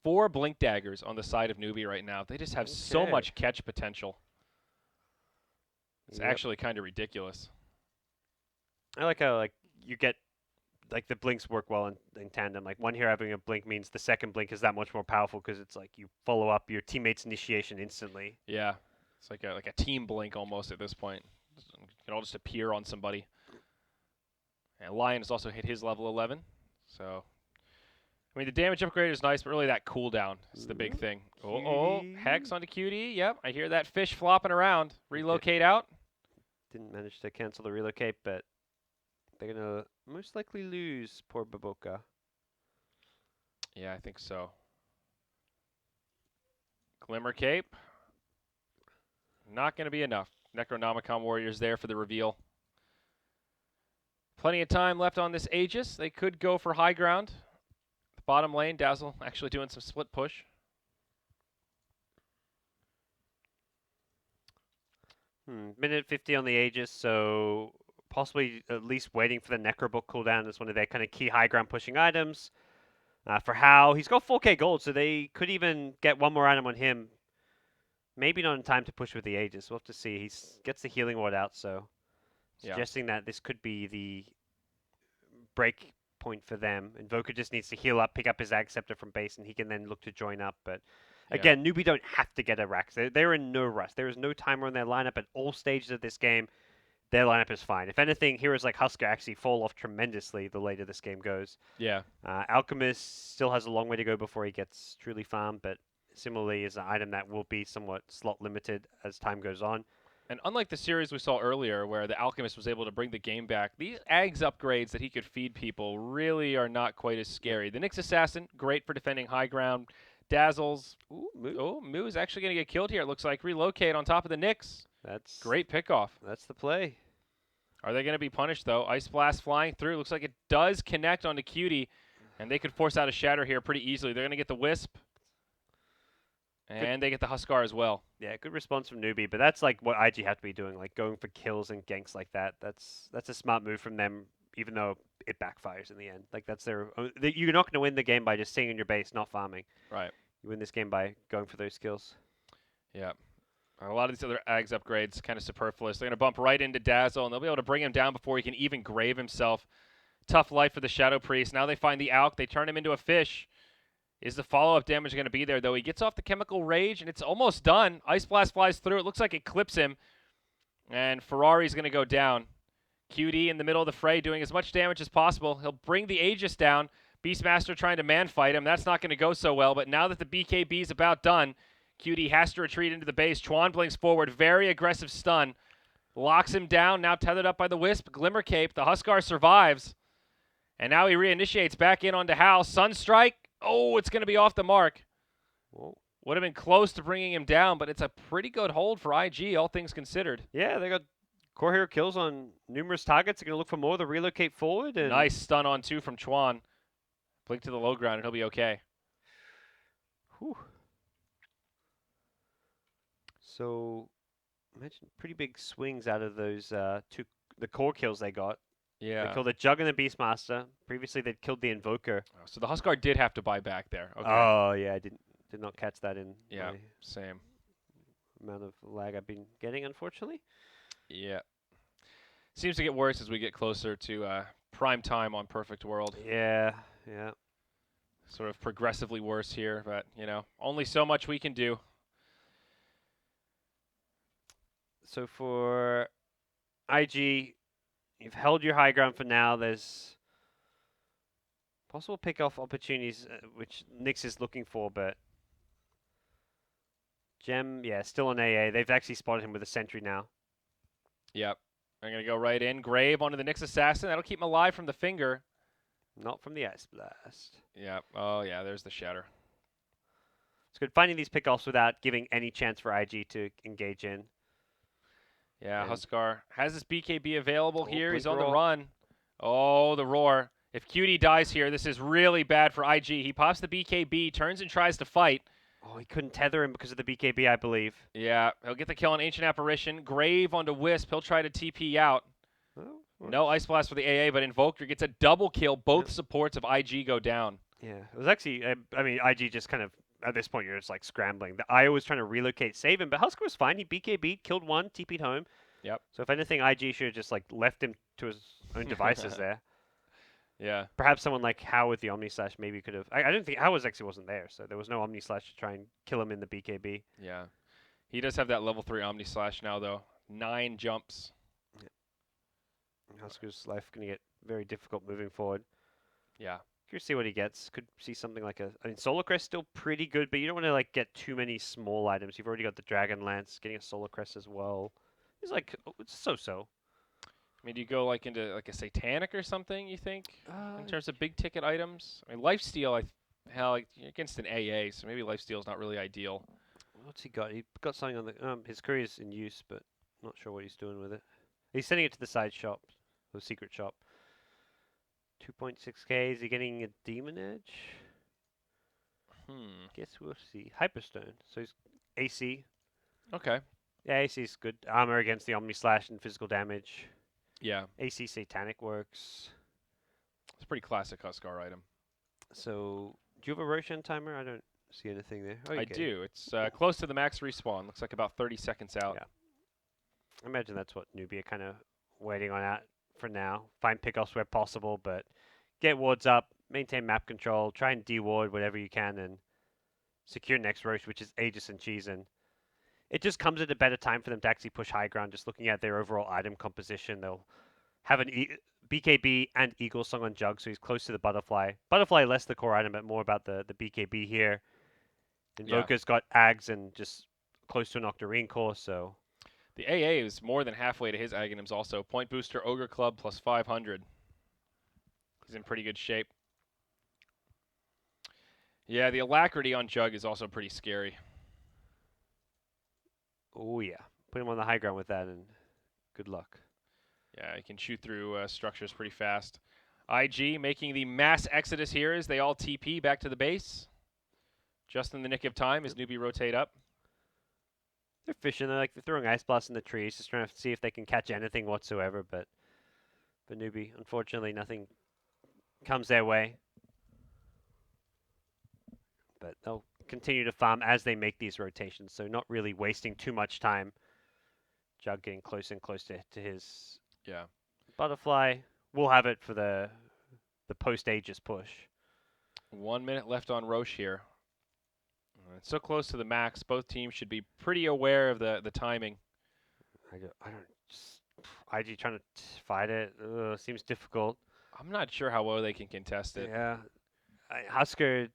4 Blink Daggers on the side of Newbee right now. They just have so much catch potential. It's actually kind of ridiculous. I like how you get the blinks work well in tandem. Like one hero having a blink means the second blink is that much more powerful, because it's like you follow up your teammate's initiation instantly. Yeah, it's like a team blink almost at this point. It can all just appear on somebody. And Lion has also hit his level 11, so I mean the damage upgrade is nice, but really that cooldown is the big thing. Oh, Hex onto QD. Yep, I hear that fish flopping around. Relocate out. Didn't manage to cancel the relocate, but they're going to most likely lose poor Baboka. Yeah, I think so. Glimmer Cape. Not going to be enough. Necronomicon Warriors there for the reveal. Plenty of time left on this Aegis. They could go for high ground. The bottom lane, Dazzle actually doing some split push. Minute 50 on the Aegis, so possibly at least waiting for the Necrobook cooldown as one of their kind of key high ground pushing items. For How, he's got 4k gold, so they could even get one more item on him. Maybe not in time to push with the Aegis. We'll have to see. He gets the healing ward out, so suggesting that this could be the break point for them. Invoker just needs to heal up, pick up his Ag Scepter from base, and he can then look to join up. But again, Newbee don't have to get a Rax. They're in no rush. There is no timer on their lineup at all stages of this game. Their lineup is fine. If anything, heroes like Husker actually fall off tremendously the later this game goes. Yeah. Alchemist still has a long way to go before he gets truly farmed, but similarly is an item that will be somewhat slot limited as time goes on. And unlike the series we saw earlier where the Alchemist was able to bring the game back, these Ags upgrades that he could feed people really are not quite as scary. The Nyx Assassin, great for defending high ground. Dazzles. Moo is actually going to get killed here, it looks like. Relocate on top of the Nyx. That's great pickoff. That's the play. Are they going to be punished, though? Ice Blast flying through. Looks like it does connect onto Cutie, and they could force out a Shatter here pretty easily. They're going to get the Wisp, and they get the Huskar as well. Yeah, good response from Newbee, but that's like what IG have to be doing, like going for kills and ganks like that. That's a smart move from them, even though it backfires in the end. Like that's their. You're not going to win the game by just sitting in your base, not farming. Right. You win this game by going for those kills. Yeah. A lot of these other Ags upgrades kind of superfluous. They're going to bump right into Dazzle, and they'll be able to bring him down before he can even grave himself. Tough life for the Shadow Priest. Now they find the Alk. They turn him into a fish. Is the follow-up damage going to be there, though? He gets off the Chemical Rage, and it's almost done. Ice Blast flies through. It looks like it clips him, and Ferrari's going to go down. QD in the middle of the fray doing as much damage as possible. He'll bring the Aegis down. Beastmaster trying to man-fight him. That's not going to go so well, but now that the BKB is about done, QD has to retreat into the base. Chuan blinks forward. Very aggressive stun. Locks him down. Now tethered up by the Wisp. Glimmer Cape. The Huskar survives. And now he reinitiates back in onto Hal. Sunstrike. Oh, it's going to be off the mark. Whoa. Would have been close to bringing him down, but it's a pretty good hold for IG, all things considered. Yeah, they got core hero kills on numerous targets. They're going to look for more to relocate forward. And nice stun on 2 from Chuan. Blink to the low ground, and he'll be okay. Whew. So, imagine pretty big swings out of those the core kills they got. Yeah. They killed the Jug and the Beastmaster. Previously, they'd killed the Invoker. Oh, so the Huskar did have to buy back there. Okay. Oh, yeah, I did not catch that in yeah, my same amount of lag I've been getting, unfortunately. Yeah. Seems to get worse as we get closer to prime time on Perfect World. Yeah. Sort of progressively worse here, but, you know, only so much we can do. So for IG, you've held your high ground for now. There's possible pick-off opportunities, which Nyx is looking for, but Gem, yeah, still on AA. They've actually spotted him with a sentry now. Yep. They're going to go right in. Grave onto the Nyx Assassin. That'll keep him alive from the finger. Not from the Ice Blast. Yeah. Oh, yeah, there's the Shatter. It's good finding these pick-offs without giving any chance for IG to engage in. Yeah, And Huskar has his BKB available here. Blink He's on the roar. run. Oh, the roar. If QD dies here, this is really bad for IG. He pops the BKB, turns and tries to fight. Oh, he couldn't tether him because of the BKB, I believe. Yeah, he'll get the kill on Ancient Apparition. Grave onto Wisp. He'll try to TP out. Oh, No Ice Blast for the AA, but Invoker gets a double kill. Both supports of IG go down. Yeah, it was actually, I mean, IG just kind of, at this point, you're just like scrambling. The IO was trying to relocate, save him, but Husker was fine. He BKB'd, killed one, TP'd home. Yep. So if anything, IG should have just like left him to his own devices there. Yeah. Perhaps someone like How with the Omni Slash maybe could have. I don't think How actually wasn't there, so there was no Omni Slash to try and kill him in the BKB. Yeah. He does have that level 3 Omni Slash now, though. 9 jumps. Husker's life going to get very difficult moving forward. Yeah. Curious to see what he gets. Could see something like I mean, Solar Crest still pretty good, but you don't want to like get too many small items. You've already got the Dragon Lance, getting a Solar Crest as well. He's like, it's so-so. I mean, do you go like into like a Satanic or something, you think? In terms of big ticket items? I mean, Lifesteal, hell, like, you're against an AA, so maybe Lifesteal's not really ideal. What's he got? He got something on the his courier's in use, but not sure what he's doing with it. He's sending it to the side shop, the secret shop. 2.6k. Is he getting a Demon Edge? Guess we'll see. Hyperstone. So he's AC. Okay. Yeah, AC is good. Armor against the Omni Slash and physical damage. Yeah. AC Satanic works. It's a pretty classic Huskar item. So, do you have a Roshan timer? I don't see anything there. Oh, I okay. do. It's close to the max respawn. Looks like about 30 seconds out. Yeah. I imagine that's what Newbee are kind of waiting on out for now. Find pickoffs where possible, but get wards up, maintain map control, try and de-ward whatever you can, and secure next Roche, which is Aegis and Cheese. And it just comes at a better time for them to actually push high ground, just looking at their overall item composition. They'll have an BKB and Eagle Song on Jug, so he's close to the Butterfly. Butterfly less the core item, but more about the BKB here. Invoker's got Ags and just close to an Octarine core, so... The AA is more than halfway to his Aghanims also. Point booster, Ogre Club, plus 500. He's in pretty good shape. Yeah, the alacrity on Jug is also pretty scary. Oh, yeah. Put him on the high ground with that, and good luck. Yeah, he can shoot through structures pretty fast. IG making the mass exodus here as they all TP back to the base. Just in the nick of time as Newbee rotate up. They're fishing. They're throwing ice blasts in the trees, just trying to see if they can catch anything whatsoever. But Newbee, unfortunately, nothing comes their way. But they'll continue to farm as they make these rotations, so not really wasting too much time. Jug getting closer and closer to his Butterfly. We'll have it for the post-Aegis push. 1 minute left on Roche here. It's so close to the max. Both teams should be pretty aware of the timing. I don't just IG trying to fight it. Seems difficult. I'm not sure how well they can contest it. Yeah. Husker,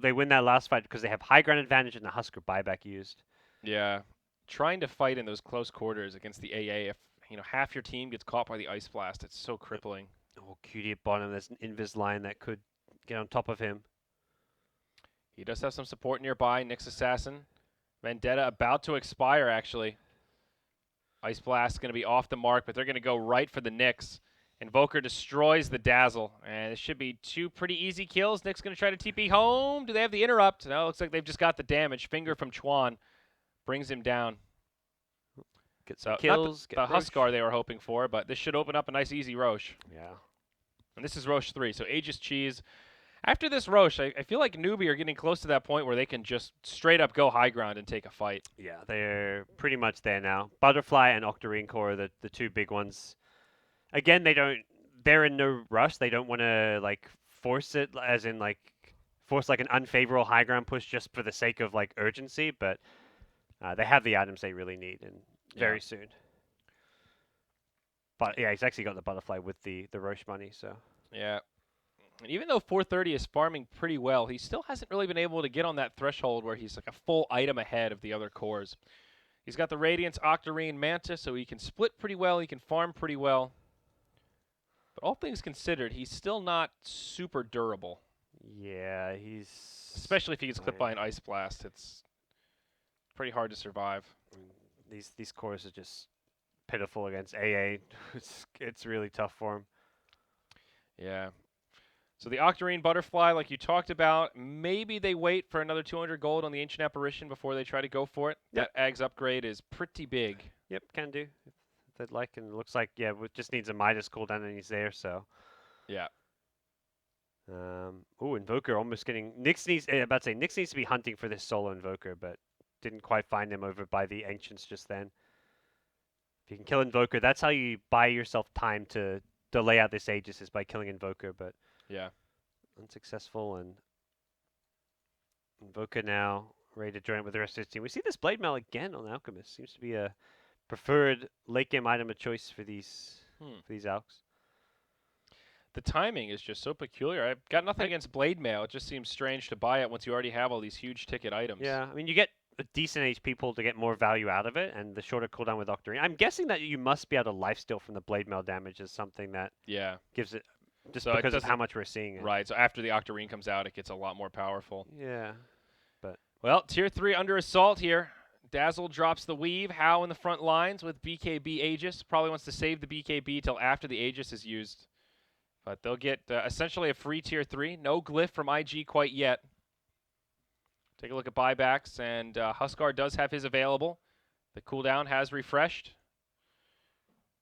they win that last fight because they have high ground advantage and the Husker buyback used. Yeah. Trying to fight in those close quarters against the AA, if half your team gets caught by the Ice Blast, it's so crippling. Oh, Cutie at bottom. There's an Invis line that could get on top of him. He does have some support nearby. Nyx Assassin. Vendetta about to expire, actually. Ice Blast going to be off the mark, but they're going to go right for the Nyx. Invoker destroys the Dazzle. And it should be 2 pretty easy kills. Nyx going to try to TP home. Do they have the interrupt? No, it looks like they've just got the damage. Finger from Chuan brings him down. Get some kills. Not the Huskar they were hoping for, but this should open up a nice, easy Roche. Yeah. And this is Roche 3, so Aegis Cheese. After this Roche, I feel like Newbee are getting close to that point where they can just straight up go high ground and take a fight. Yeah, they're pretty much there now. Butterfly and Octarine Core are the 2 big ones. Again, they're in no rush. They don't want to force it, as in force an unfavorable high ground push just for the sake of urgency, but they have the items they really need and very soon. But yeah, he's actually got the Butterfly with the Roche money, so. Yeah. And even though 430 is farming pretty well, he still hasn't really been able to get on that threshold where he's a full item ahead of the other cores. He's got the Radiance, Octarine, Manta, so he can split pretty well, he can farm pretty well. But all things considered, he's still not super durable. Yeah, he's... Especially if he gets clipped by an Ice Blast, it's pretty hard to survive. These cores are just pitiful against AA. It's really tough for him. Yeah. So the Octarine Butterfly, like you talked about, maybe they wait for another 200 gold on the Ancient Apparition before they try to go for it. Yep. That Ags upgrade is pretty big. Yep, can do. If they'd like, and it looks like, it just needs a Midas cooldown and he's there, so. Yeah. Invoker almost getting... Nyx needs to be hunting for this solo Invoker, but didn't quite find him over by the Ancients just then. If you can kill Invoker, that's how you buy yourself time to delay out this Aegis, is by killing Invoker, but... Yeah. Unsuccessful, and Invoker now ready to join it with the rest of his team. We see this Blade Mail again on Alchemist. Seems to be a preferred late game item of choice for these Alks. The timing is just so peculiar. I've got nothing against Blade Mail. It just seems strange to buy it once you already have all these huge ticket items. Yeah, I mean, you get a decent HP pool to get more value out of it, and the shorter cooldown with Octarine. I'm guessing that you must be able to lifesteal from the Blade Mail damage is something that gives it... Just so because of how much we're seeing it. Right, so after the Octarine comes out, it gets a lot more powerful. Yeah, but... Well, Tier 3 under assault here. Dazzle drops the Weave. How in the front lines with BKB Aegis. Probably wants to save the BKB till after the Aegis is used. But they'll get essentially a free Tier 3. No glyph from IG quite yet. Take a look at buybacks, and Huskar does have his available. The cooldown has refreshed.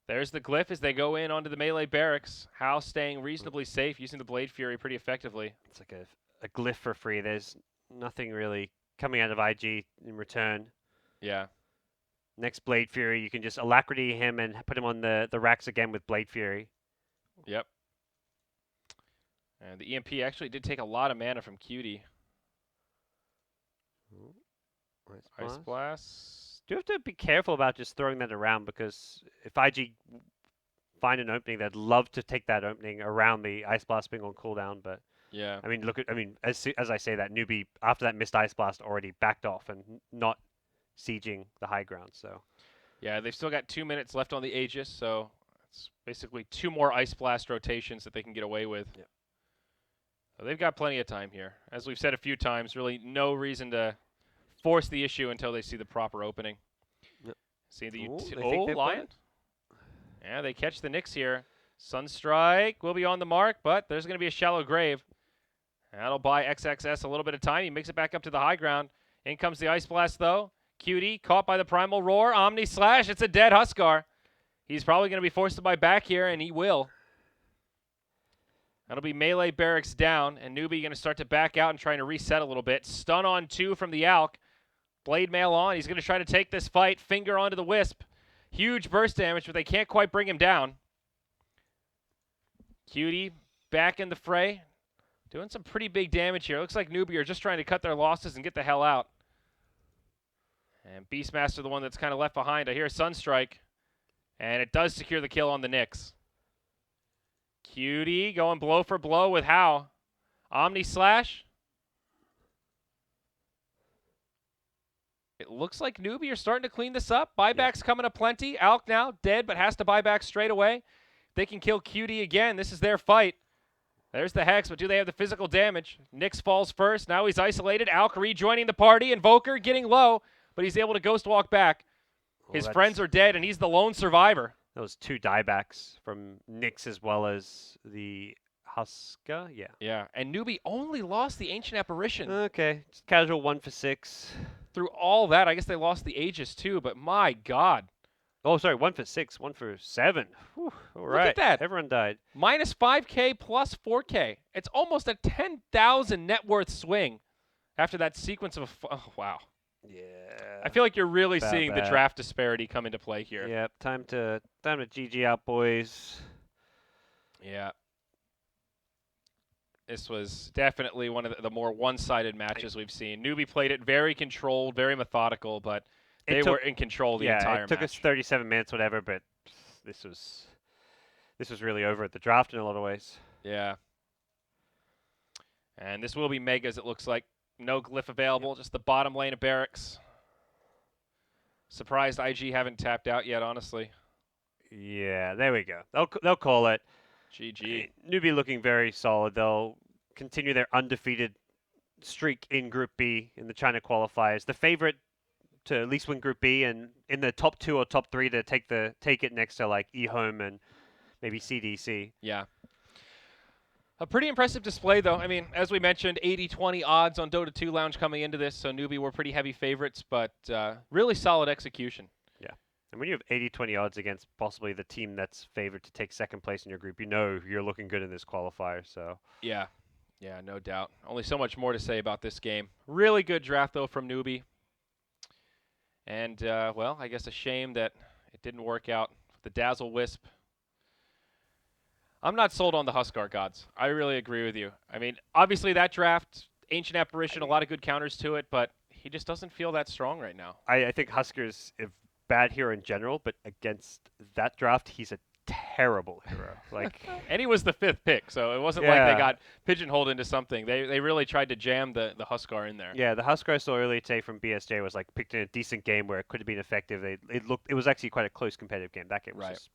There's the glyph as they go in onto the melee barracks. Hao staying reasonably safe, using the Blade Fury pretty effectively. It's like a glyph for free. There's nothing really coming out of IG in return. Yeah. Next Blade Fury, you can just Alacrity him and put him on the racks again with Blade Fury. Yep. And the EMP actually did take a lot of mana from Cutie. Ice Blast. Do you have to be careful about just throwing that around, because if IG find an opening, they'd love to take that opening around the Ice Blast being on cooldown. But Yeah. I mean, as I say that, Newbee after that missed Ice Blast already backed off and not sieging the high ground. So Yeah, they've still got 2 minutes left on the Aegis, so it's basically 2 more Ice Blast rotations that they can get away with. Yep. So they've got plenty of time here. As we've said a few times, really no reason to force the issue until they see the proper opening. Yep. See the Lion? Yeah, they catch the Nyx here. Sunstrike will be on the mark, but there's going to be a shallow grave. That'll buy XXS a little bit of time. He makes it back up to the high ground. In comes the Ice Blast, though. Cutie caught by the Primal Roar. Omni Slash. It's a dead Huskar. He's probably going to be forced to buy back here, and he will. That'll be melee barracks down, and Newbee going to start to back out and trying to reset a little bit. Stun on 2 from the Alk. Blade Mail on. He's going to try to take this fight. Finger onto the Wisp. Huge burst damage, but they can't quite bring him down. Cutie back in the fray. Doing some pretty big damage here. Looks like Newbee are just trying to cut their losses and get the hell out. And Beastmaster, the one that's kind of left behind. I hear Sunstrike. And it does secure the kill on the Nyx. Cutie going blow for blow with Hao. Omni Slash. It looks like Newbee are starting to clean this up. Buybacks coming aplenty. Alk now dead, but has to buy back straight away. They can kill Cutie again. This is their fight. There's the Hex, but do they have the physical damage? Nyx falls first. Now he's isolated. Alk rejoining the party. Invoker getting low, but he's able to ghost walk back. His friends are dead, and he's the lone survivor. Those 2 diebacks from Nyx as well as the Huskar. Yeah. Yeah, and Newbee only lost the Ancient Apparition. Okay. Just casual 1 for 6. Through all that, I guess they lost the Aegis too, but my God. Oh, sorry, 1 for 6, 1 for 7. Whew, all right. Look at that. Everyone died. Minus 5K plus 4K. It's almost a 10,000 net worth swing after that sequence of oh, wow. Yeah. I feel like you're really seeing the draft disparity come into play here. Yep, time to GG out, boys. Yeah. This was definitely one of the more one-sided matches we've seen. Newbee played it very controlled, very methodical, but they were in control the entire match. It took us 37 minutes, whatever, but this was really over at the draft in a lot of ways. Yeah. And this will be Megas, it looks like. No glyph available, just the bottom lane of barracks. Surprised IG haven't tapped out yet, honestly. Yeah, there we go. They'll call it. GG. Newbee looking very solid. They'll continue their undefeated streak in Group B in the China qualifiers. The favorite to at least win Group B, and in the top 2 or top 3 to take it next to like eHome and maybe CDC. Yeah. A pretty impressive display, though. I mean, as we mentioned, 80-20 odds on Dota 2 Lounge coming into this, so Newbee were pretty heavy favorites, but really solid execution. Yeah. And when you have 80-20 odds against possibly the team that's favored to take second place in your group, you know you're looking good in this qualifier. So yeah, no doubt. Only so much more to say about this game. Really good draft, though, from Newbee. And, well, I guess a shame that it didn't work out with the Dazzle Wisp. I'm not sold on the Huskar Godz. I really agree with you. I mean, obviously that draft, Ancient Apparition, a lot of good counters to it, but he just doesn't feel that strong right now. I think Huskar's a bad hero in general, but against that draft, he's a terrible hero. Like, and he was the 5th pick, so it wasn't like they got pigeonholed into something. They really tried to jam the Huskar in there. Yeah, the Huskar I saw earlier today from BSJ was like picked in a decent game where it could have been effective. It was actually quite a close competitive game. That game was just,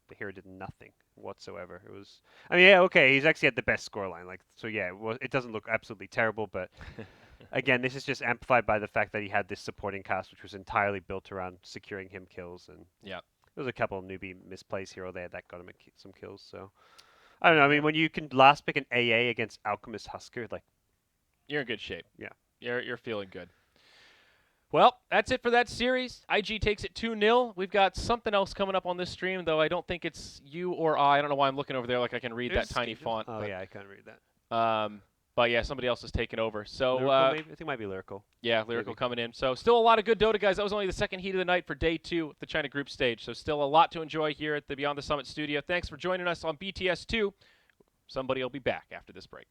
the hero did nothing whatsoever. It was, I mean, yeah, okay, he's actually at the best scoreline. Like, so yeah, it doesn't look absolutely terrible, but again, this is just amplified by the fact that he had this supporting cast, which was entirely built around securing him kills. And yeah, there was a couple of Newbee misplays here or there that got him some kills. So I don't know. I mean, when you can last pick an AA against Alchemist Huskar, like, you're in good shape. Yeah, you're feeling good. Well, that's it for that series. IG takes it 2-0. We've got something else coming up on this stream, though I don't think it's you or I. I don't know why I'm looking over there like I can read that tiny font. Oh, but, yeah, I can't read that. But yeah, somebody else is taking over. So Lyrical, maybe? I think it might be Lyrical. Yeah, Lyrical Maybe. coming in. So still a lot of good Dota, guys. That was only the second heat of the night for day 2 of the China group stage. So still a lot to enjoy here at the Beyond the Summit studio. Thanks for joining us on BTS2. Somebody will be back after this break.